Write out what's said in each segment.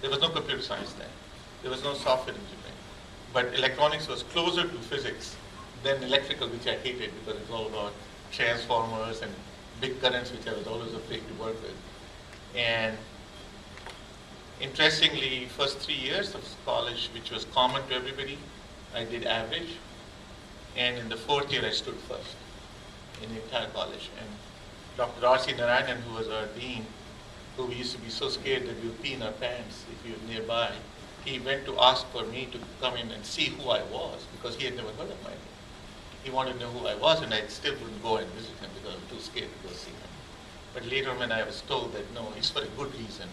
There was no computer science then. There was no software engineering. But electronics was closer to physics than electrical, which I hated because it's all about transformers and big currents, which I was always afraid to work with. And interestingly, first 3 years of college, which was common to everybody, I did average. And in the fourth year, I stood first in the entire college. And Dr. R.C. Narayanan, who was our dean, who we used to be so scared that we would pee in our pants if he was nearby, he went to ask for me to come in and see who I was, because he had never heard of my name. He wanted to know who I was, and I still wouldn't go and visit him because I was too scared to go see him. But later when I was told that, no, it's for a good reason,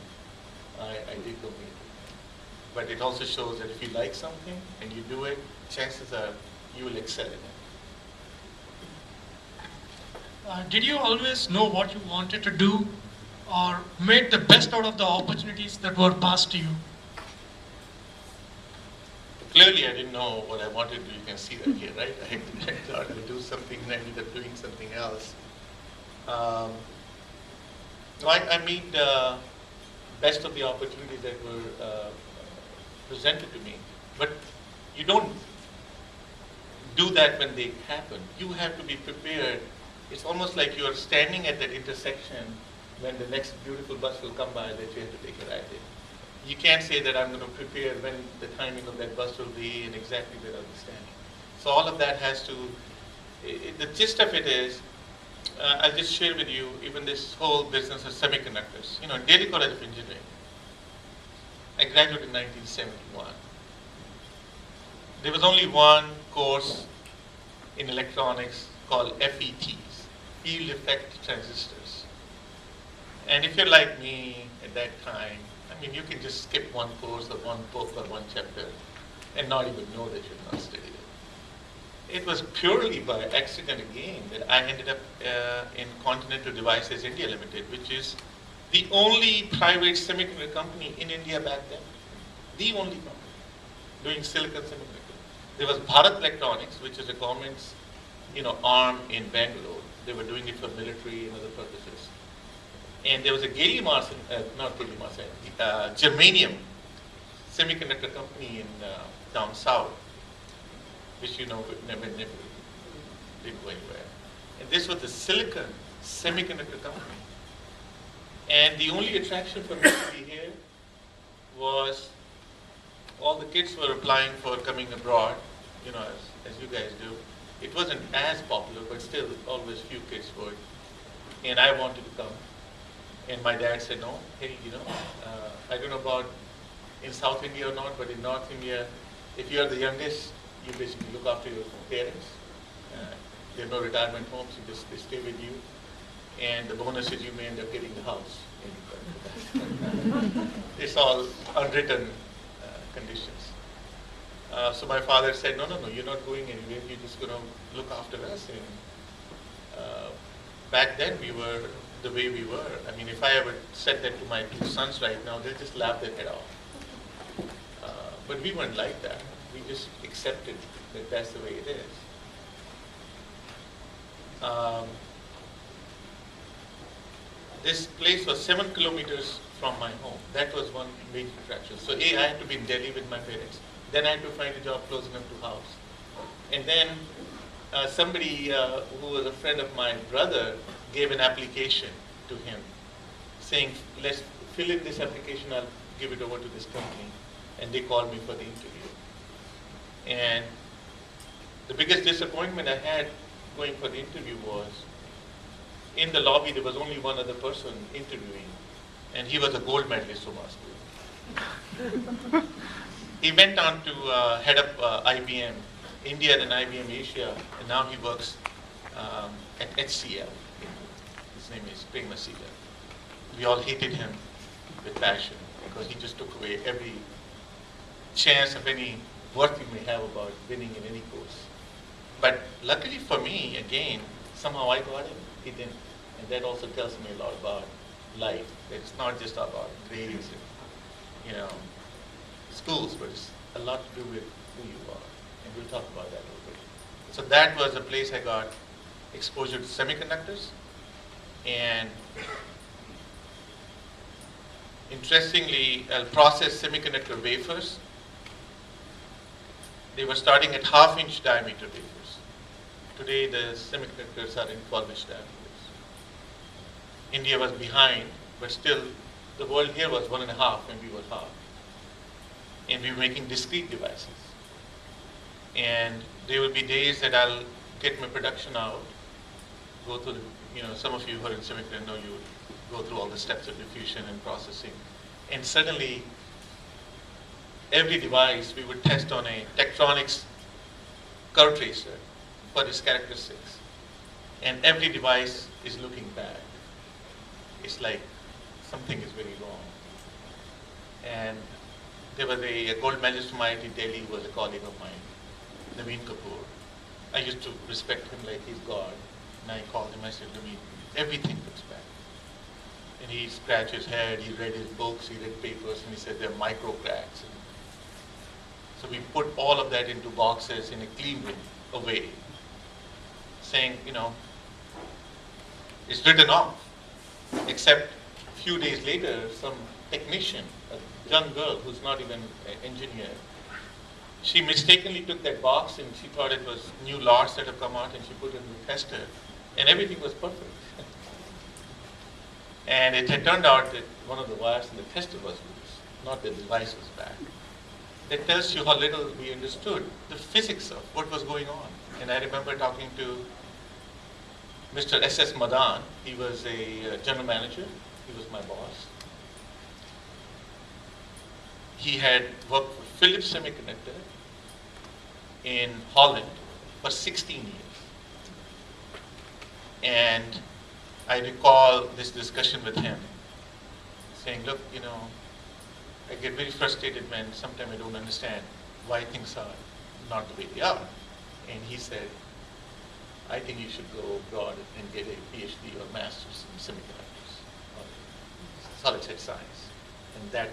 I did go meet him. But it also shows that if you like something and you do it, chances are you will excel in it. Did you always know what you wanted to do, or made the best out of the opportunities that were passed to you? Clearly, I didn't know what I wanted to do. You can see that here, right? I thought I would do something and I ended up doing something else. No, I made best of the opportunities that were presented to me. But you don't do that when they happen. You have to be prepared. It's almost like you're standing at that intersection when the next beautiful bus will come by that you have to take a ride in. You can't say that I'm going to prepare when the timing of that bus will be and exactly where I'll be standing. So all of that has to, the gist of it is, I'll just share with you even this whole business of semiconductors. You know, Delhi College of Engineering, I graduated in 1971. There was only one course in electronics called FETs, Field Effect Transistors. And if you're like me at that time, I mean, you can just skip one course or one book or one chapter and not even know that you've not studied it. It was purely by accident again that I ended up in Continental Devices India Limited, which is the only private semiconductor company in India back then. The only company doing silicon semiconductor. There was Bharat Electronics, which is a government's, arm in Bangalore. They were doing it for military and other purposes. And there was a germanium semiconductor company in down south, which never didn't go anywhere. And this was the silicon semiconductor company. And the only attraction for me to be here was all the kids were applying for coming abroad, as you guys do. It wasn't as popular, but still always few kids would. And I wanted to come. And my dad said, no, hey, I don't know about in South India or not, but in North India, if you are the youngest, you basically look after your parents. There are no retirement homes, they stay with you. And the bonus is you may end up getting the house. It's all unwritten conditions. So my father said, no, you're not going anywhere, you're just going to look after us. And back then we were the way we were. I mean, if I ever said that to my two sons right now, they'll just laugh their head off. But we weren't like that. We just accepted that that's the way it is. This place was 7 kilometers from my home. That was one major attraction. So I had to be in Delhi with my parents. Then I had to find a job close enough to house. And then somebody who was a friend of my brother gave an application to him saying, let's fill in this application, I'll give it over to this company. And they called me for the interview. And the biggest disappointment I had going for the interview was, in the lobby there was only one other person interviewing, and he was a gold medalist from our school. He went on to head up IBM India and IBM Asia, and now he works at HCL. His name is Prema Sridhar. We all hated him with passion because he just took away every chance of any worth you may have about winning in any course. But luckily for me, again, somehow I got him. He didn't. And that also tells me a lot about life. That it's not just about grades and, schools, but it's a lot to do with who you are. And we'll talk about that a little bit. So that was the place I got exposure to semiconductors. And Interestingly, I'll process semiconductor wafers. They were starting at half-inch diameter wafers. Today, the semiconductors are in 12-inch diameters. India was behind, but still, the world here was 1.5 when we were half. And we were making discrete devices. And there will be days that I'll get my production out, go through some of you who are in semiconductor know you go through all the steps of diffusion and processing. And suddenly, every device we would test on a Tektronix curve tracer for its characteristics. And every device is looking bad. It's like something is very wrong. And there was a gold medalist from IIT Delhi who was a colleague of mine, Naveen Kapoor. I used to respect him like he's God. And I called him, I said, Naveen, everything looks bad. And he scratched his head, he read his books, he read papers, and he said there are micro cracks. And so we put all of that into boxes in a clean room away, saying, it's written off. Except a few days later, some technician, a young girl who's not even an engineer, she mistakenly took that box and she thought it was new lots that have come out, and she put it in the tester, and everything was perfect. And it had turned out that one of the wires in the tester was loose, not that the device was bad. That tells you how little we understood the physics of what was going on. And I remember talking to Mr. S.S. Madan. He was a general manager. He was my boss. He had worked for Philips Semiconductor in Holland for 16 years. And I recall this discussion with him, saying, look, I get very frustrated when sometimes I don't understand why things are not the way they are. And he said, I think you should go abroad and get a PhD or master's in semiconductors, or solid state science. And that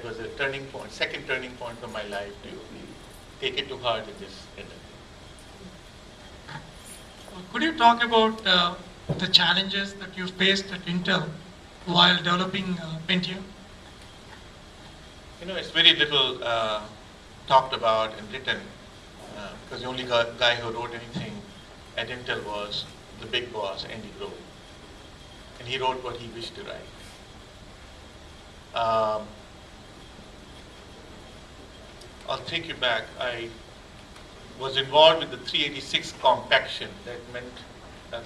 was a turning point, second turning point for my life to take it to heart in this industry. Could you talk about the challenges that you faced at Intel while developing Pentium? It's very little talked about and written because the only guy who wrote anything at Intel was the big boss, Andy Grove. And he wrote what he wished to write. I'll take you back. I was involved with the 386 compaction. That meant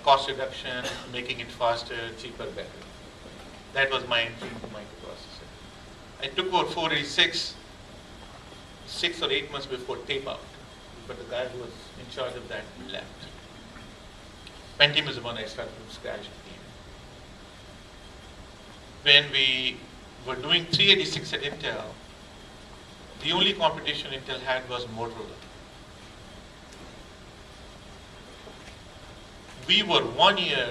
cost reduction, making it faster, cheaper, better. That was my entry into microprocessor. I took over 486 6 or 8 months before tape out, but the guy who was in charge of that left. Pentium is the one I started from scratch. When we were doing 386 at Intel, the only competition Intel had was Motorola. We were 1 year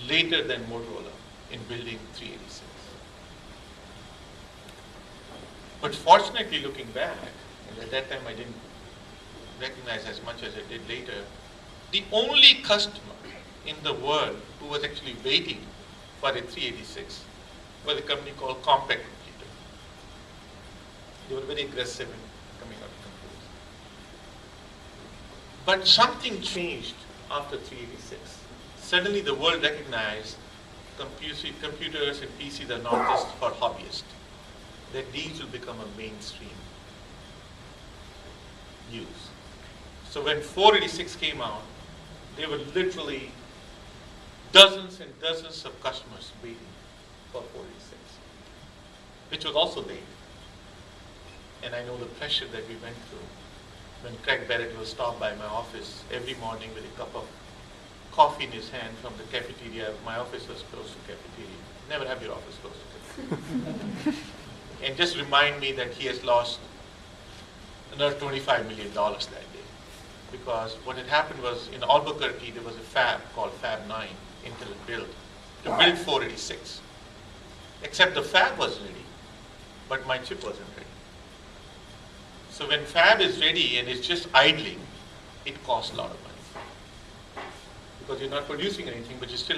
later than Motorola in building 386. But fortunately, looking back, and at that time I didn't recognize as much as I did later, the only customer in the world who was actually waiting for a 386 was a company called Compact Computer. They were very aggressive in coming out with computers. But something changed after 386. Suddenly the world recognized computers and PCs are not just for hobbyists, that these will become a mainstream use. So when 486 came out, there were literally dozens and dozens of customers waiting for 486, which was also late. And I know the pressure that we went through when Craig Barrett will stop by my office every morning with a cup of coffee in his hand from the cafeteria. My office was close to cafeteria. Never have your office close to cafeteria. And just remind me that he has lost another $25 million that day. Because what had happened was in Albuquerque, there was a fab called Fab 9, Intel had built, to build 486. Except the fab was ready, but my chip wasn't ready. So when fab is ready and it's just idling, it costs a lot of money. Because you're not producing anything, but you still have